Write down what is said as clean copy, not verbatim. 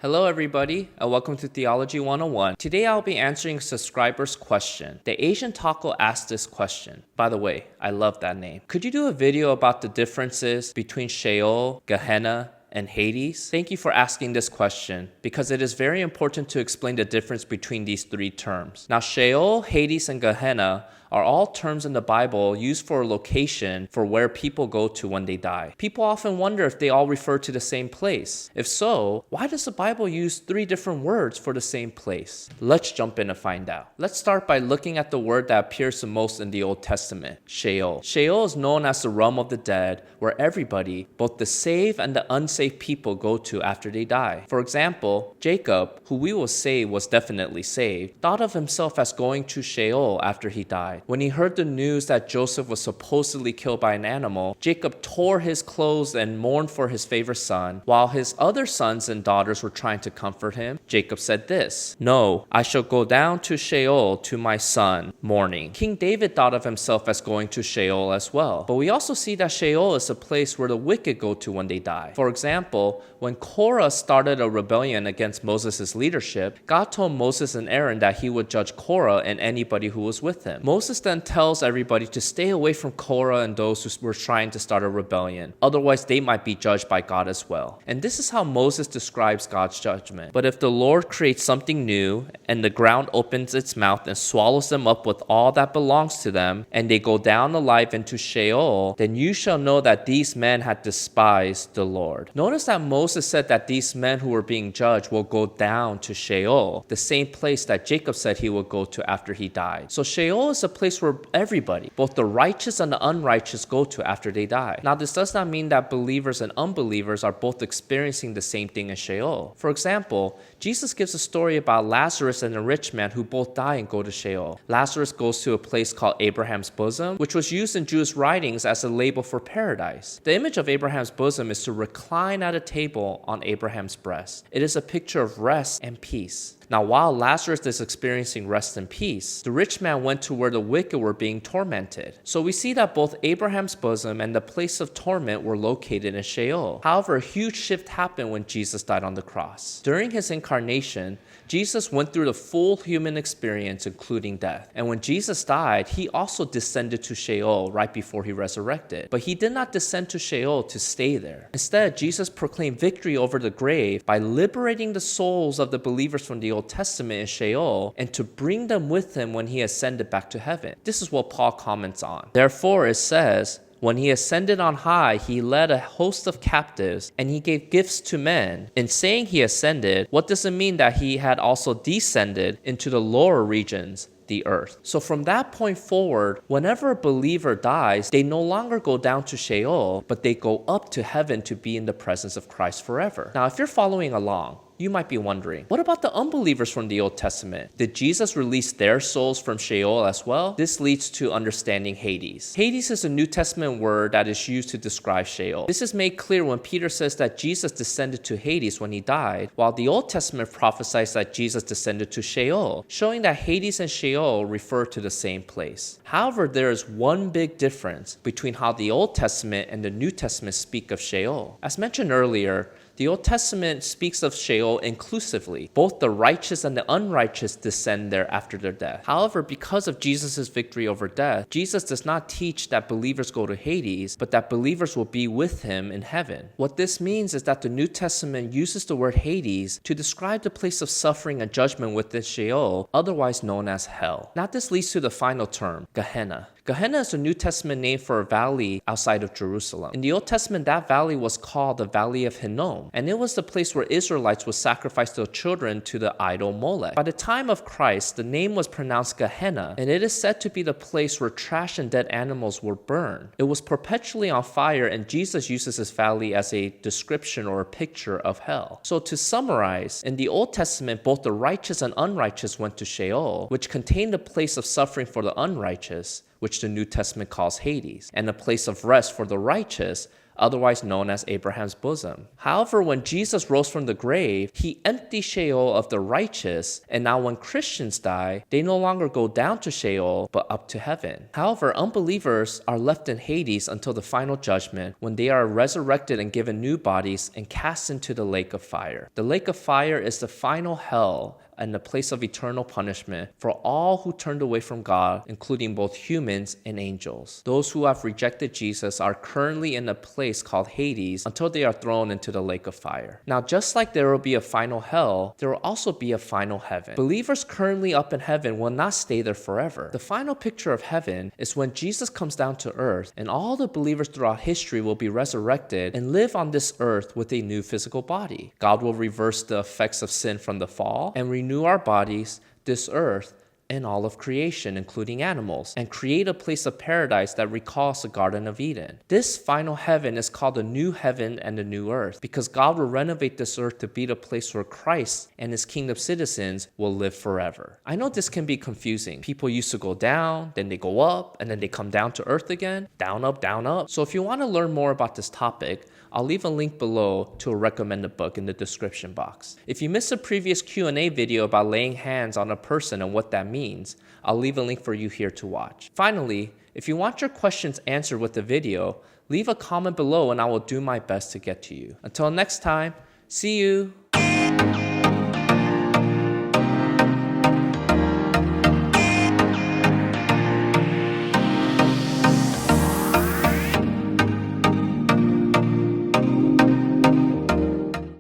Hello everybody, and welcome to Theology 101. Today I'll be answering a subscriber's question. The Asian Taco asked this question. By the way, I love that name. Could you do a video about the differences between Sheol, Gehenna, and Hades? Thank you for asking this question because it is very important to explain the difference between these three terms. Now, Sheol, Hades, and Gehenna are all terms in the Bible used for a location for where people go to when they die. People often wonder if they all refer to the same place. If so, why does the Bible use three different words for the same place? Let's jump in and find out. Let's start by looking at the word that appears the most in the Old Testament, Sheol. Sheol is known as the realm of the dead, where everybody, both the saved and the unsaved people, go to after they die. For example, Jacob, who we will say was definitely saved, thought of himself as going to Sheol after he died. When he heard the news that Joseph was supposedly killed by an animal, Jacob tore his clothes and mourned for his favorite son. While his other sons and daughters were trying to comfort him, Jacob said this, "No, I shall go down to Sheol to my son, mourning." King David thought of himself as going to Sheol as well. But we also see that Sheol is a place where the wicked go to when they die. For example, when Korah started a rebellion against Moses' leadership, God told Moses and Aaron that he would judge Korah and anybody who was with him. Moses then tells everybody to stay away from Korah and those who were trying to start a rebellion. Otherwise, they might be judged by God as well. And this is how Moses describes God's judgment. "But if the Lord creates something new, and the ground opens its mouth and swallows them up with all that belongs to them, and they go down alive into Sheol, then you shall know that these men had despised the Lord." Notice that Moses said that these men who were being judged will go down to Sheol, the same place that Jacob said he would go to after he died. So Sheol is a place where everybody, both the righteous and the unrighteous, go to after they die. Now, this does not mean that believers and unbelievers are both experiencing the same thing in Sheol. For example, Jesus gives a story about Lazarus and a rich man who both die and go to Sheol. Lazarus goes to a place called Abraham's bosom, which was used in Jewish writings as a label for paradise. The image of Abraham's bosom is to recline at a table on Abraham's breast. It is a picture of rest and peace. Now, while Lazarus is experiencing rest and peace, the rich man went to where the wicked were being tormented. So we see that both Abraham's bosom and the place of torment were located in Sheol. However, a huge shift happened when Jesus died on the cross. During his incarnation, Jesus went through the full human experience, including death. And when Jesus died, he also descended to Sheol right before he resurrected. But he did not descend to Sheol to stay there. Instead, Jesus proclaimed victory over the grave by liberating the souls of the believers from the Old Testament in Sheol and to bring them with him when he ascended back to heaven. This is what Paul comments on. Therefore, it says, "When he ascended on high, he led a host of captives, and he gave gifts to men." In saying he ascended, what does it mean that he had also descended into the lower regions, the earth? So from that point forward, whenever a believer dies, they no longer go down to Sheol, but they go up to heaven to be in the presence of Christ forever. Now, if you're following along, you might be wondering, what about the unbelievers from the Old Testament? Did Jesus release their souls from Sheol as well? This leads to understanding Hades. Hades is a New Testament word that is used to describe Sheol. This is made clear when Peter says that Jesus descended to Hades when he died, while the Old Testament prophesies that Jesus descended to Sheol, showing that Hades and Sheol refer to the same place. However, there is one big difference between how the Old Testament and the New Testament speak of Sheol. As mentioned earlier, the Old Testament speaks of Sheol inclusively. Both the righteous and the unrighteous descend there after their death. However, because of Jesus' victory over death, Jesus does not teach that believers go to Hades, but that believers will be with him in heaven. What this means is that the New Testament uses the word Hades to describe the place of suffering and judgment within Sheol, otherwise known as hell. Now this leads to the final term, Gehenna. Gehenna is a New Testament name for a valley outside of Jerusalem. In the Old Testament, that valley was called the Valley of Hinnom, and it was the place where Israelites would sacrifice their children to the idol Molech. By the time of Christ, the name was pronounced Gehenna, and it is said to be the place where trash and dead animals were burned. It was perpetually on fire, and Jesus uses this valley as a description or a picture of hell. So to summarize, in the Old Testament, both the righteous and unrighteous went to Sheol, which contained a place of suffering for the unrighteous, which the New Testament calls Hades, and a place of rest for the righteous, otherwise known as Abraham's bosom. However, when Jesus rose from the grave, he emptied Sheol of the righteous, and now when Christians die, they no longer go down to Sheol, but up to heaven. However, unbelievers are left in Hades until the final judgment, when they are resurrected and given new bodies and cast into the lake of fire. The lake of fire is the final hell and the place of eternal punishment for all who turned away from God, including both humans and angels. Those who have rejected Jesus are currently in a place called Hades until they are thrown into the lake of fire. Now, just like there will be a final hell, there will also be a final heaven. Believers currently up in heaven will not stay there forever. The final picture of heaven is when Jesus comes down to earth and all the believers throughout history will be resurrected and live on this earth with a new physical body. God will reverse the effects of sin from the fall and renew our bodies, this earth, and all of creation, including animals, and create a place of paradise that recalls the Garden of Eden. This final heaven is called the new heaven and the new earth because God will renovate this earth to be the place where Christ and his kingdom citizens will live forever. I know this can be confusing. People used to go down, then they go up, and then they come down to earth again, down, up, down, up. So if you want to learn more about this topic, I'll leave a link below to a recommended book in the description box. If you missed a previous Q&A video about laying hands on a person and what that means, I'll leave a link for you here to watch. Finally, if you want your questions answered with the video, leave a comment below and I will do my best to get to you. Until next time, see you!